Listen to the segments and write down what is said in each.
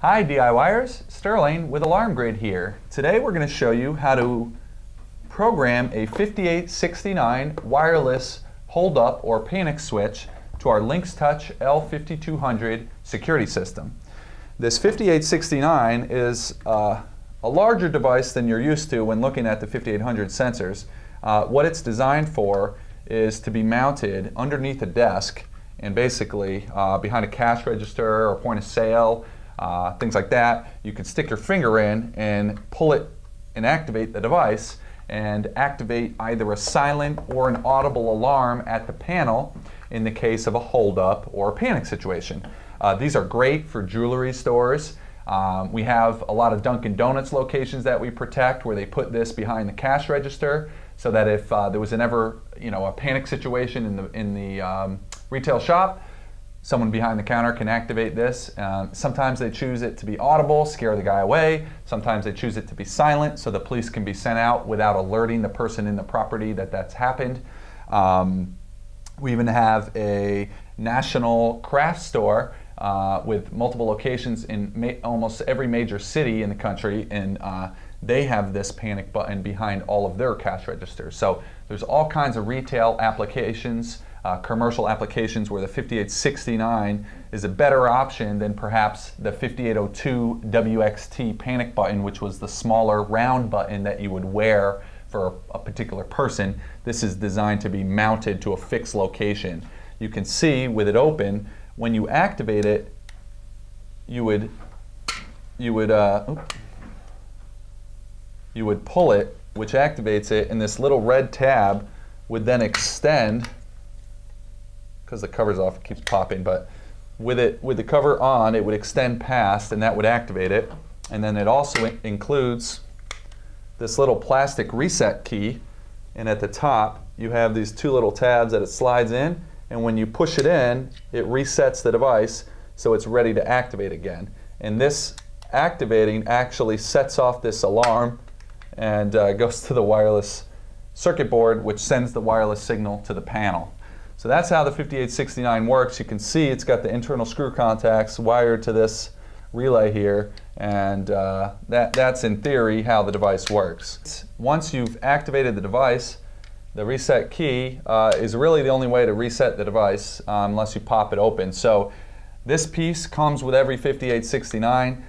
Hi DIYers, Sterling with Alarm Grid here. Today we're going to show you how to program a 5869 wireless hold-up or panic switch to our Lynx Touch L5200 security system. This 5869 is a larger device than you're used to when looking at the 5800 sensors. What it's designed for is to be mounted underneath a desk and basically behind a cash register or point of sale. Things like that. You can stick your finger in and pull it and activate the device and activate either a silent or an audible alarm at the panel in the case of a holdup or a panic situation. These are great for jewelry stores. We have a lot of Dunkin' Donuts locations that we protect where they put this behind the cash register so that if there was a panic situation in the retail shop, someone behind the counter can activate this. Sometimes they choose it to be audible, scare the guy away. Sometimes they choose it to be silent so the police can be sent out without alerting the person in the property that that's happened. We even have a national craft store with multiple locations in almost every major city in the country, and they have this panic button behind all of their cash registers. So there's all kinds of retail applications, commercial applications where the 5869 is a better option than perhaps the 5802 WXT panic button, which was the smaller round button that you would wear for a particular person. This is designed to be mounted to a fixed location. You can see with it open, when you activate it, you would pull it, which activates it, and this little red tab would then extend. Because the cover's off, it keeps popping, but with the cover on, it would extend past and that would activate it. And then it also includes this little plastic reset key, and at the top you have these two little tabs that it slides in, and when you push it in, it resets the device so it's ready to activate again. And this activating actually sets off this alarm and goes to the wireless circuit board, which sends the wireless signal to the panel. So that's how the 5869 works. You can see it's got the internal screw contacts wired to this relay here, and that's in theory how the device works. Once you've activated the device, the reset key is really the only way to reset the device unless you pop it open. So this piece comes with every 5869.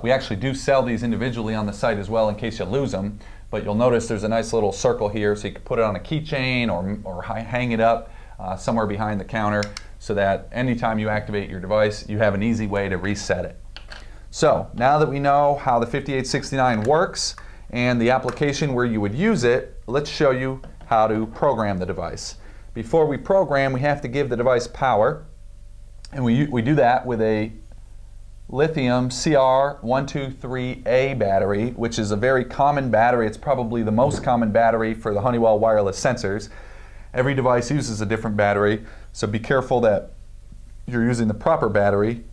We actually do sell these individually on the site as well in case you lose them, but you'll notice there's a nice little circle here so you can put it on a keychain or hang it up somewhere behind the counter so that anytime you activate your device, you have an easy way to reset it. So now that we know how the 5869 works and the application where you would use it, let's show you how to program the device. Before we program, we have to give the device power, and we do that with a lithium CR123A battery, which is a very common battery. It's probably the most common battery for the Honeywell wireless sensors. Every device uses a different battery, so be careful that you're using the proper battery.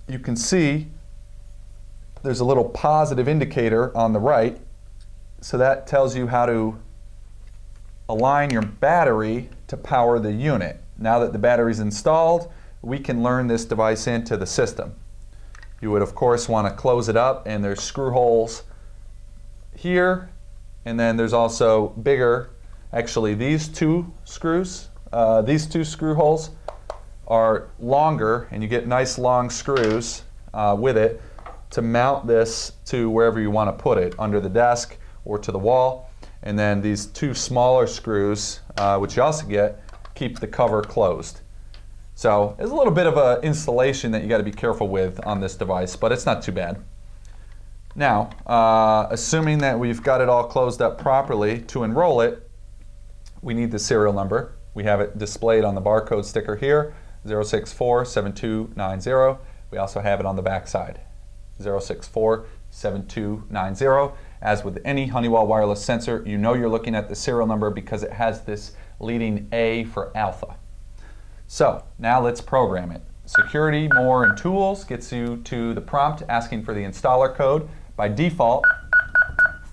You can see there's a little positive indicator on the right, so that tells you how to align your battery to power the unit. Now that the battery's installed, we can learn this device into the system. You would of course want to close it up, and there's screw holes here, and then there's also bigger. Actually, these two screw holes are longer, and you get nice long screws with it to mount this to wherever you want to put it, under the desk or to the wall. And then these two smaller screws, which you also get, keep the cover closed. So there's a little bit of an installation that you got to be careful with on this device, but it's not too bad. Now, assuming that we've got it all closed up properly, to enroll it, we need the serial number. We have it displayed on the barcode sticker here, 0647290. We also have it on the back side, 0647290. As with any Honeywell wireless sensor, you know you're looking at the serial number because it has this leading A for alpha. So now let's program it. Security, More, and Tools gets you to the prompt asking for the installer code. By default,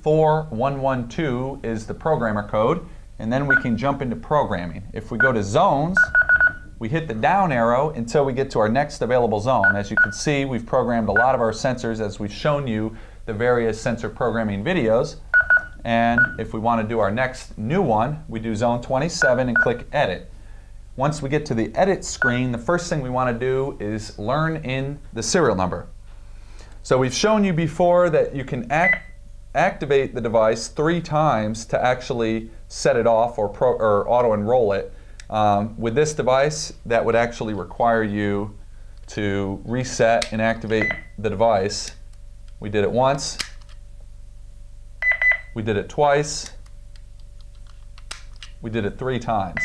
4112 is the programmer code. And then we can jump into programming. If we go to zones, We hit the down arrow until we get to our next available zone. As you can see, we've programmed a lot of our sensors as we've shown you the various sensor programming videos. And if we want to do our next new one, we do zone 27 and click edit. Once we get to the edit screen, the first thing we want to do is learn in the serial number. So we've shown you before that you can activate the device 3 times to actually set it off or auto enroll it. With this device, that would actually require you to reset and activate the device. We did it once, we did it twice, we did it 3 times.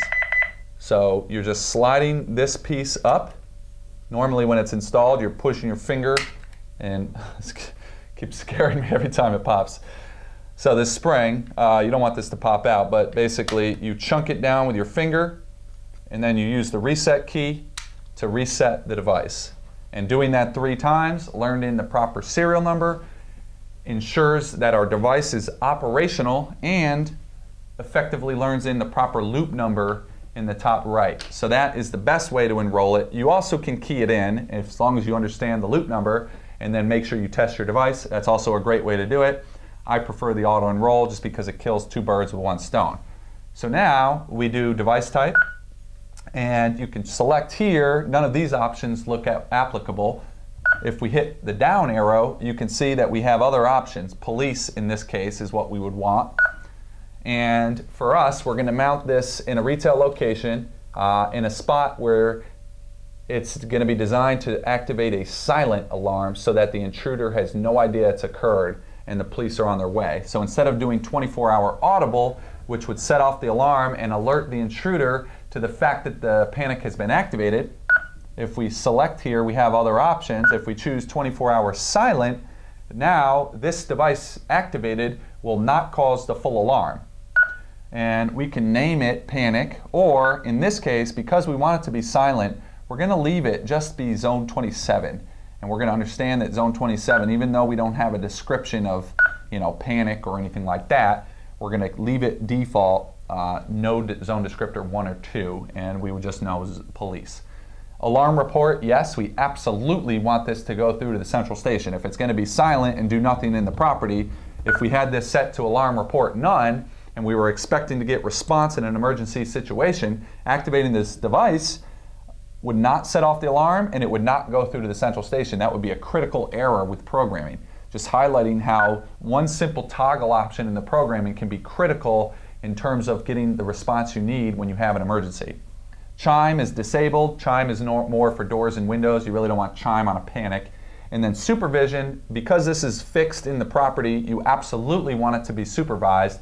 So you're just sliding this piece up. Normally when it's installed, you're pushing your finger, and it keeps scaring me every time it pops. So this spring, you don't want this to pop out, but basically you chunk it down with your finger, and then you use the reset key to reset the device. And doing that 3 times, learned in the proper serial number, ensures that our device is operational and effectively learns in the proper loop number in the top right. So that is the best way to enroll it. You also can key it in, as long as you understand the loop number, and then make sure you test your device. That's also a great way to do it. I prefer the auto enroll just because it kills 2 birds with 1 stone. So now we do device type. And you can select here, none of these options look applicable. If we hit the down arrow, you can see that we have other options. Police, in this case, is what we would want. And for us, we're going to mount this in a retail location in a spot where it's going to be designed to activate a silent alarm so that the intruder has no idea it's occurred and the police are on their way. So instead of doing 24-hour audible, which would set off the alarm and alert the intruder to the fact that the panic has been activated, if we select here, we have other options. If we choose 24-hour silent, now this device activated will not cause the full alarm. And we can name it panic, or in this case, because we want it to be silent, we're going to leave it just be zone 27. And we're going to understand that zone 27, even though we don't have a description of, panic or anything like that, we're going to leave it default, no zone descriptor 1 or 2, and we would just know police. Alarm report, yes, we absolutely want this to go through to the central station. If it's going to be silent and do nothing in the property, if we had this set to alarm report none, and we were expecting to get response in an emergency situation, activating this device would not set off the alarm and it would not go through to the central station. That would be a critical error with programming. Just highlighting how one simple toggle option in the programming can be critical in terms of getting the response you need when you have an emergency. Chime is disabled. Chime is more for doors and windows. You really don't want chime on a panic. And then supervision, because this is fixed in the property, you absolutely want it to be supervised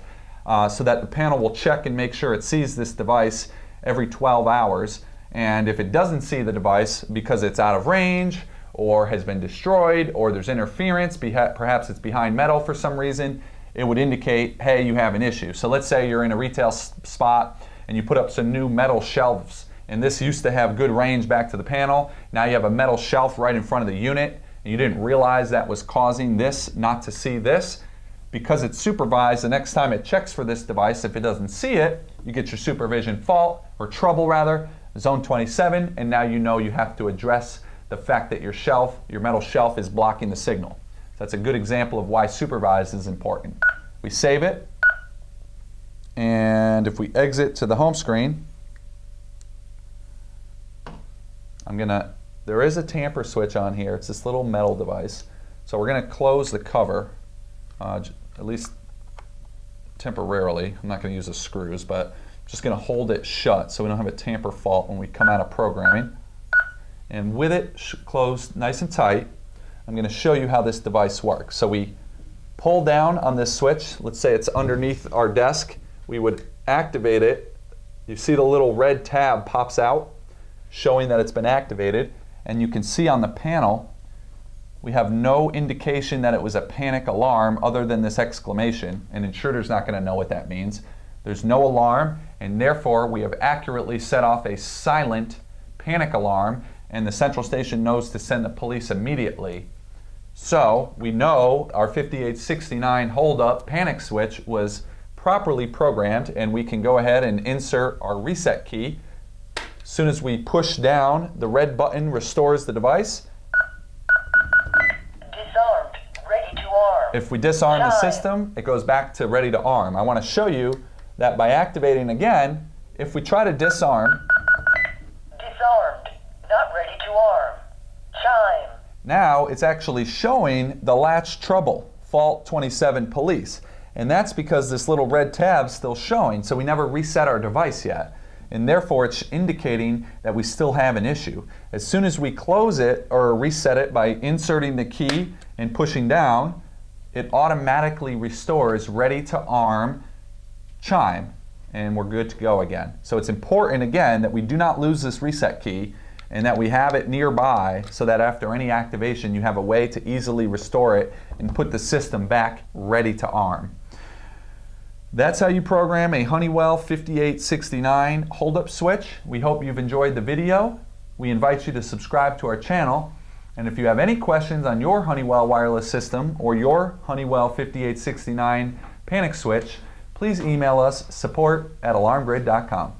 so that the panel will check and make sure it sees this device every 12 hours. And if it doesn't see the device because it's out of range or has been destroyed or there's interference, perhaps it's behind metal for some reason, it would indicate, hey, you have an issue. So let's say you're in a retail spot and you put up some new metal shelves, and this used to have good range back to the panel. Now you have a metal shelf right in front of the unit, and you didn't realize that was causing this not to see this. Because it's supervised, the next time it checks for this device, if it doesn't see it, you get your supervision fault, or trouble rather, zone 27, and now you know you have to address the fact that your metal shelf is blocking the signal. So that's a good example of why supervised is important. We save it, and if we exit to the home screen, there is a tamper switch on here. It's this little metal device. So we're going to close the cover, at least temporarily. I'm not going to use the screws, but I'm just going to hold it shut so we don't have a tamper fault when we come out of programming. And with it closed nice and tight, I'm going to show you how this device works. So we pull down on this switch. Let's say it's underneath our desk. We would activate it. You see the little red tab pops out, showing that it's been activated. And you can see on the panel, we have no indication that it was a panic alarm other than this exclamation. An intruder's not going to know what that means. There's no alarm, and therefore we have accurately set off a silent panic alarm, and the central station knows to send the police immediately. So we know our 5869 hold-up panic switch was properly programmed, and we can go ahead and insert our reset key As soon as we push down, the red button restores the device. Disarmed, ready to arm. If we disarm the Chime. system, it goes back to ready to arm. I want to show you that by activating again, if we try to disarm, Disarmed, not ready to arm. Chime. now it's actually showing the latch trouble, fault 27 police. And that's because this little red tab's still showing, so we never reset our device yet. And therefore it's indicating that we still have an issue. As soon as we close it or reset it by inserting the key and pushing down, it automatically restores ready to arm chime, and we're good to go again. So it's important again that we do not lose this reset key and that we have it nearby so that after any activation you have a way to easily restore it and put the system back ready to arm. That's how you program a Honeywell 5869 hold-up switch. We hope you've enjoyed the video. We invite you to subscribe to our channel. And if you have any questions on your Honeywell wireless system or your Honeywell 5869 panic switch, please email us support@alarmgrid.com.